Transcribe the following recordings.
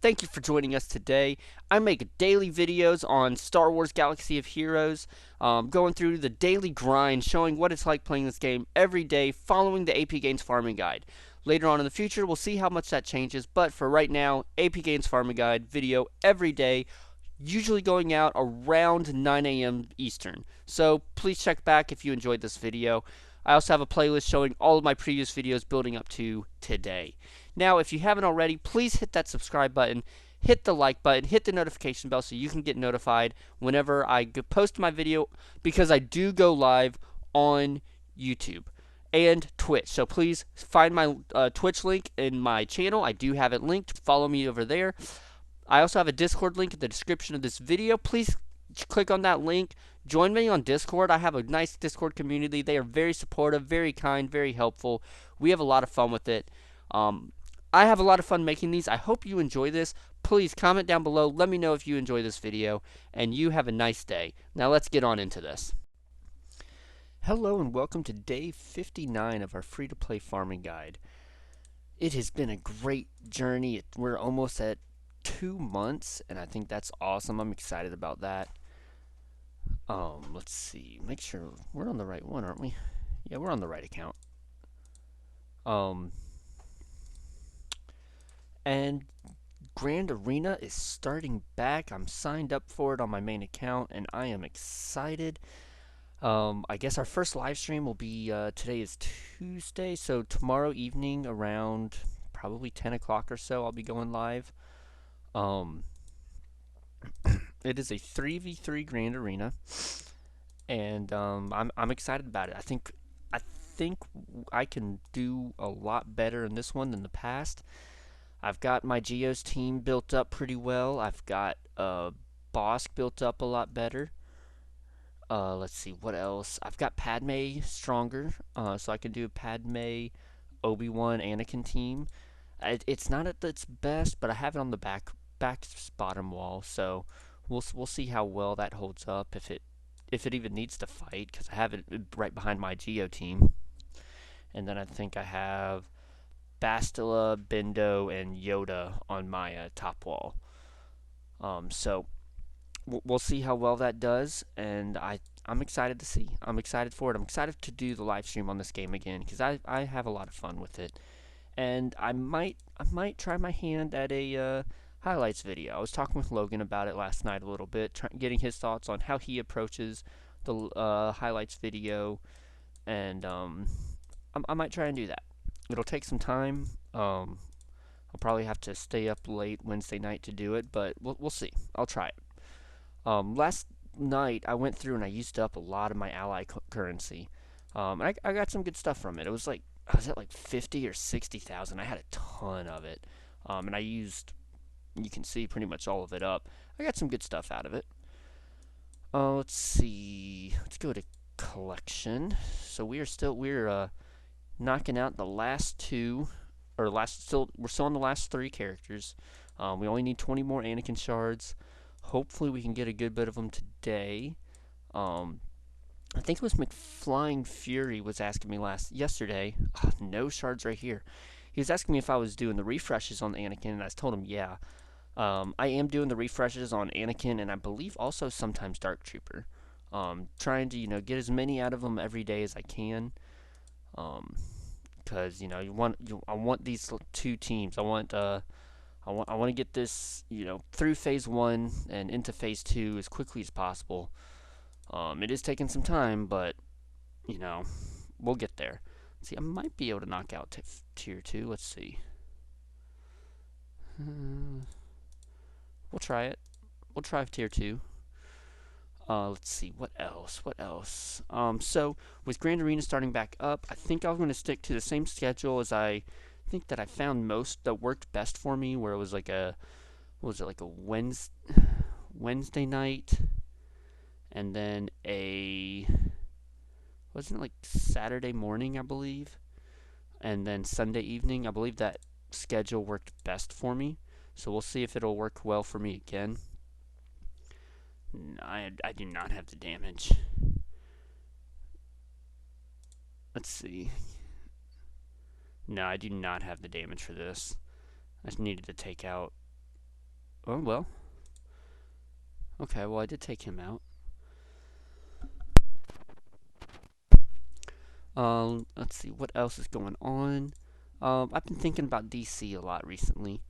Thank you for joining us today. I make daily videos on Star Wars Galaxy of Heroes, going through the daily grind, showing what it's like playing this game every day, following the APGains farming guide. Later on in the future, we'll see how much that changes, but for right now, APGains farming guide video every day, usually going out around 9 a.m. Eastern. So please check back if you enjoyed this video. I also have a playlist showing all of my previous videos building up to today. Now, if you haven't already, please hit that subscribe button, hit the like button, hit the notification bell so you can get notified whenever I post my video, because I do go live on YouTube and Twitch. So please find my Twitch link in my channel. I do have it linked. Follow me over there. I also have a Discord link in the description of this video. Please click on that link. Join me on Discord. I have a nice Discord community. They are very supportive, very kind, very helpful. We have a lot of fun with it. I have a lot of fun making these. I hope you enjoy this. Please comment down below. Let me know if you enjoy this video. And you have a nice day. Now let's get on into this. Hello and welcome to day 59 of our free-to-play farming guide. It has been a great journey. We're almost at 2 months, and I think that's awesome. I'm excited about that. Let's see. Make sure we're on the right one, aren't we? Yeah, we're on the right account. And Grand Arena is starting back. I'm signed up for it on my main account, and I am excited. I guess our first live stream will be, today is Tuesday, so tomorrow evening around probably 10 o'clock or so, I'll be going live. It is a 3v3 Grand Arena, and I'm excited about it. I think I can do a lot better in this one than the past. I've got my Geos team built up pretty well. I've got Bosk built up a lot better. Let's see what else. I've got Padme stronger, so I can do a Padme, Obi-Wan, Anakin team. It's not at its best, but I have it on the back bottom wall, so we'll see how well that holds up, if it even needs to fight, because I have it right behind my Geo team. And then I think I have Bastila, Bendo, and Yoda on my top wall. So we'll see how well that does, and I'm excited to see. I'm excited for it. I'm excited to do the live stream on this game again, because I have a lot of fun with it. And I might try my hand at a highlights video. I was talking with Logan about it last night a little bit, getting his thoughts on how he approaches the highlights video, and I might try and do that. It'll take some time. I'll probably have to stay up late Wednesday night to do it, but we'll see. I'll try it. Last night I went through and I used up a lot of my ally currency. I got some good stuff from it. It was like, I was at like 50 or 60,000. I had a ton of it. And I used, you can see, pretty much all of it up. I got some good stuff out of it. Let's see. Let's go to collection. So we're knocking out the last two, or we're still on the last 3 characters. We only need 20 more Anakin shards. Hopefully we can get a good bit of them today. I think it was McFlying Fury was asking me yesterday. No shards right here. He was asking me if I was doing the refreshes on the Anakin, and I told him yeah. I am doing the refreshes on Anakin, and I believe also sometimes Dark Trooper. Trying to get as many out of them every day as I can. Because I want these 2 teams. I want to get this through phase 1 and into phase 2 as quickly as possible. It is taking some time, but we'll get there. See, I might be able to knock out tier 2. Let's see. We'll try it. We'll try tier 2. Let's see, what else? So, with Grand Arena starting back up, I think I'm going to stick to the same schedule as I think that I found that worked best for me, where it was like a Wednesday night, and then wasn't it like Saturday morning, I believe, and then Sunday evening. I believe that schedule worked best for me, so we'll see if it'll work well for me again. I do not have the damage. Let's see. No, I do not have the damage for this. I just needed to take out Oh well. Okay, well I did take him out. Let's see what else is going on. I've been thinking about DC a lot recently.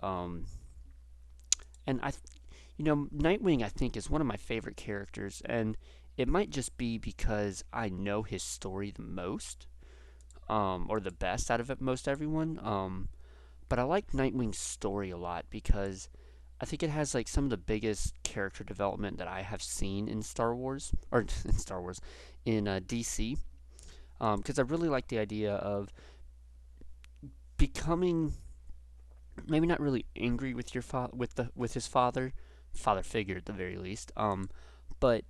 Um, and Nightwing I think is one of my favorite characters, and it might just be because I know his story the most, or the best out of it, most everyone. But I like Nightwing's story a lot because I think it has like some of the biggest character development that I have seen in Star Wars, or in Star Wars, in DC. Because I really like the idea of becoming maybe not really angry with your with his father figure at the very least, but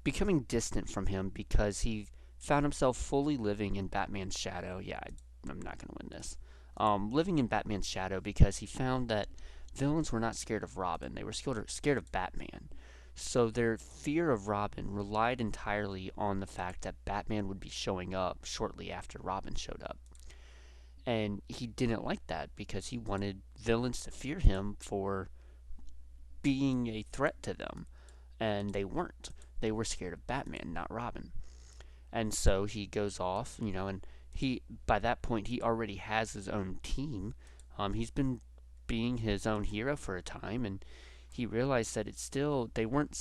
becoming distant from him because he found himself fully living in Batman's shadow. Yeah, I'm not gonna win this. Living in Batman's shadow because he found that villains were not scared of Robin; they were scared of Batman. So their fear of Robin relied entirely on the fact that Batman would be showing up shortly after Robin showed up. And he didn't like that because he wanted villains to fear him for being a threat to them. And they weren't. They were scared of Batman, not Robin. And so he goes off, and by that point, he already has his own team. He's been being his own hero for a time, and he realized that they weren't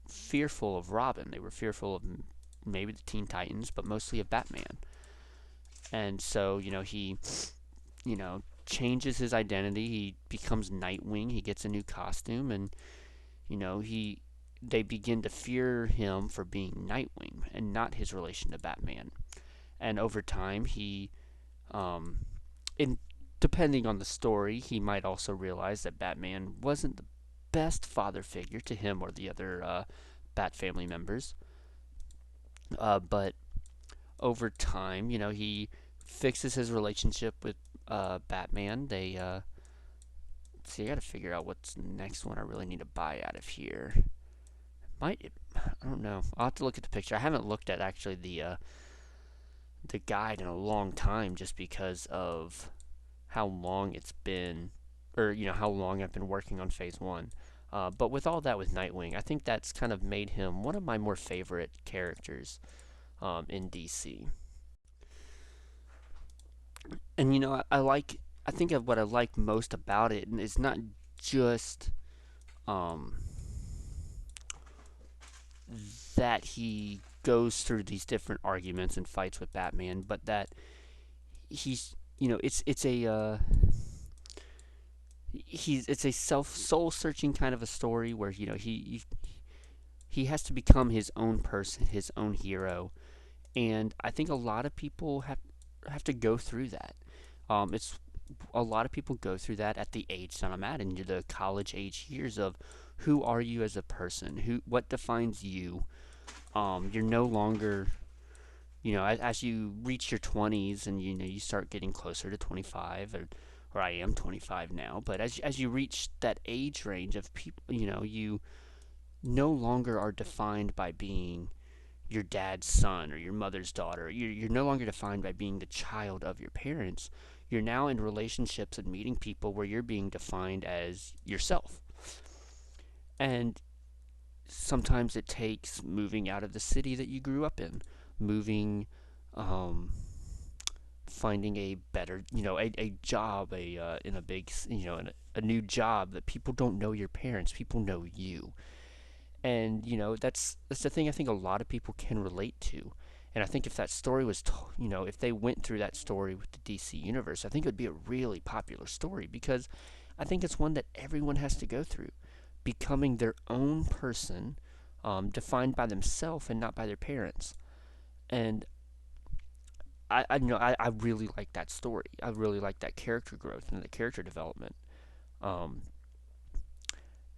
fearful of Robin. They were fearful of maybe the Teen Titans, but mostly of Batman. And so, changes his identity. He becomes Nightwing. He gets a new costume, and he they begin to fear him for being Nightwing and not his relation to Batman. And over time, in depending on the story, he might also realize that Batman wasn't the best father figure to him or the other Bat family members. But over time, he fixes his relationship with Batman. See, I gotta figure out what's the next one I really need to buy out of here. I don't know. I'll have to look at the picture. I haven't looked at actually the guide in a long time, just because of how long it's been, or how long I've been working on Phase One. But with all that with Nightwing, I think that's kind of made him one of my more favorite characters in DC. And I think of what I like most about it, and it's not just um, that he goes through these different arguments and fights with Batman, but that he's it's a self soul searching kind of a story where he has to become his own person, his own hero, and I think a lot of people have to go through that. It's a lot of people go through that at the age that I'm at, in the college age years of who are you as a person, what defines you. You're no longer, as you reach your 20s and you start getting closer to 25, or I am 25 now, but as you reach that age range of people, you no longer are defined by being your dad's son or your mother's daughter. You're no longer defined by being the child of your parents. You're now in relationships and meeting people where you're being defined as yourself. And sometimes it takes moving out of the city that you grew up in, moving, um, finding a better, a job, in a big, a new job that people don't know your parents, people know you. And that's the thing I think a lot of people can relate to. And I think if that story was if they went through that story with the DC universe, I think it would be a really popular story, because I think it's one that everyone has to go through, becoming their own person, defined by themselves and not by their parents. And I really like that story. I really like that character growth and the character development. um,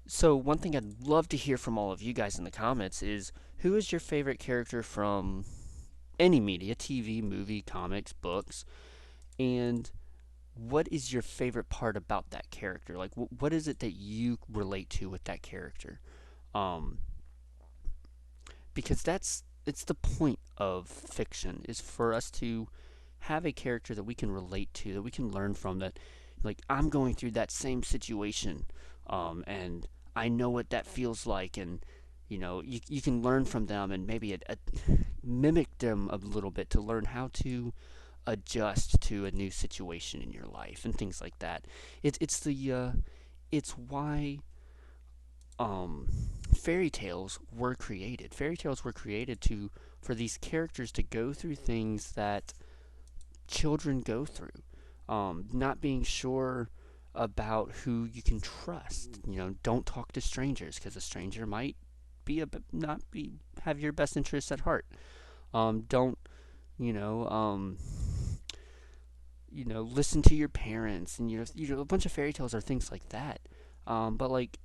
So one thing I'd love to hear from all of you guys in the comments is, who is your favorite character from any media, TV, movie, comics, books, and what is your favorite part about that character? Like, what is it that you relate to with that character? Um, because it's the point of fiction, is for us to have a character that we can relate to, that we can learn from, that like I'm going through that same situation, and I know what that feels like, and you can learn from them and maybe mimic them a little bit to learn how to adjust to a new situation in your life and things like that. It's why um, fairy tales were created. Fairy tales were created to for these characters to go through things that children go through. Not being sure about who you can trust. Don't talk to strangers because a stranger might not be have your best interests at heart. Don't you know? Listen to your parents, and a bunch of fairy tales are things like that. But like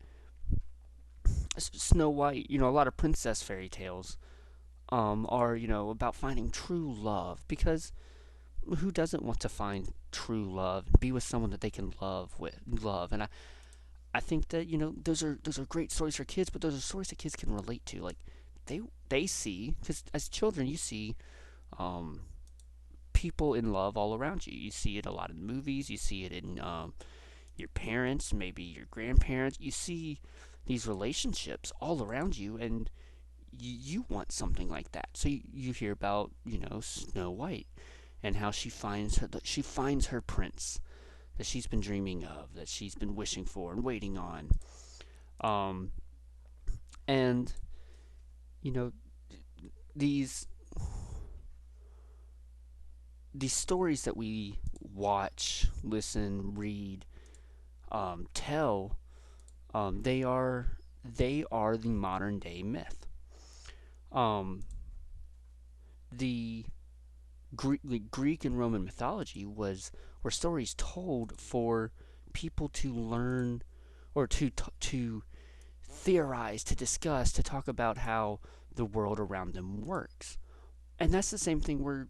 Snow White, a lot of princess fairy tales are about finding true love, because who doesn't want to find true love and be with someone that they can love? And I think that those are great stories for kids, but those are stories that kids can relate to. Like they see, because as children you see um, people in love all around you. You see it a lot in movies. You see it in your parents, maybe your grandparents. You see these relationships all around you, and you want something like that. So you hear about Snow White and how she finds her prince that she's been dreaming of, that she's been wishing for and waiting on. Um, and you know these these stories that we watch, listen, read, tell, they are the modern day myth. Um, the Greek and Roman mythology were stories told for people to learn, or to theorize, to discuss, to talk about how the world around them works. And that's the same thing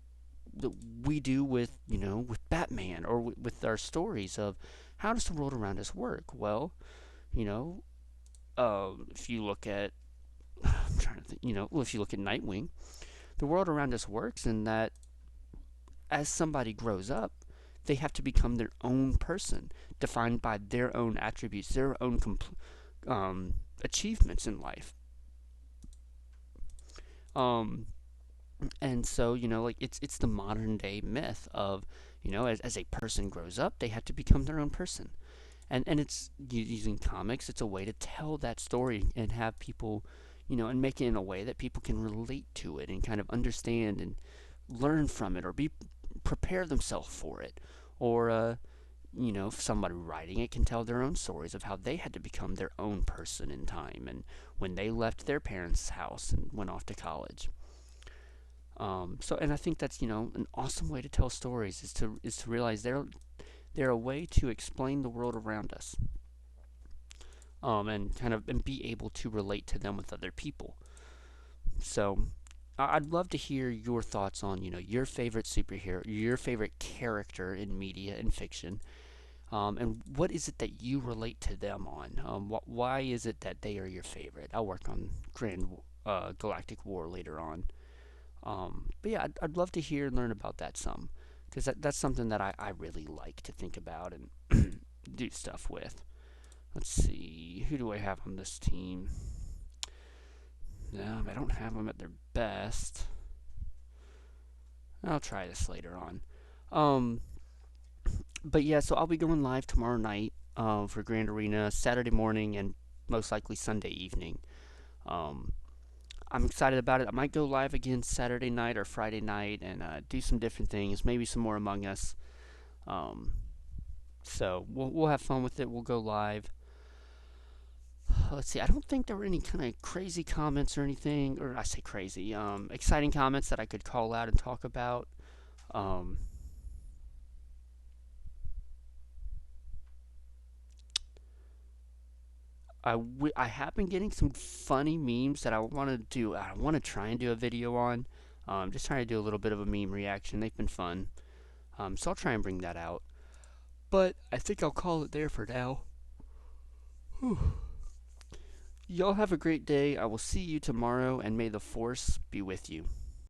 that we do with with Batman, or with our stories of how does the world around us work. Well, you know, if you look at I'm trying to think, well, if you look at Nightwing, the world around us works in that as somebody grows up, they have to become their own person, defined by their own attributes, their own achievements in life. Um, and so like it's the modern day myth of as a person grows up, they have to become their own person. And it's using comics. It's a way to tell that story and have people, and make it in a way that people can relate to it and kind of understand and learn from it, or be prepare themselves for it. Or if somebody writing it can tell their own stories of how they had to become their own person in time, and when they left their parents' house and went off to college. And I think that's an awesome way to tell stories, is to realize they're a way to explain the world around us, and be able to relate to them with other people. So I'd love to hear your thoughts on your favorite superhero, your favorite character in media and fiction, and what is it that you relate to them on? Why is it that they are your favorite? I'll work on Grand Galactic War later on. But yeah, I'd love to hear and learn about that some, because that's something that I really like to think about and do stuff with. Let's see, who do I have on this team? No, I don't have them at their best. I'll try this later on. Um, but yeah, so I'll be going live tomorrow night for Grand Arena, Saturday morning, and most likely Sunday evening. Um, I'm excited about it. I might go live again Saturday night or Friday night and do some different things, maybe some more Among Us. Um, so we'll have fun with it. We'll go live. Let's see. I don't think there were any kind of crazy comments or anything, or I say crazy, exciting comments that I could call out and talk about. Um, I have been getting some funny memes that I want to do. I want to try and do a video on. Just trying to do a little bit of a meme reaction. They've been fun. So I'll try and bring that out. But I think I'll call it there for now. Whew. Y'all have a great day. I will see you tomorrow, and may the force be with you.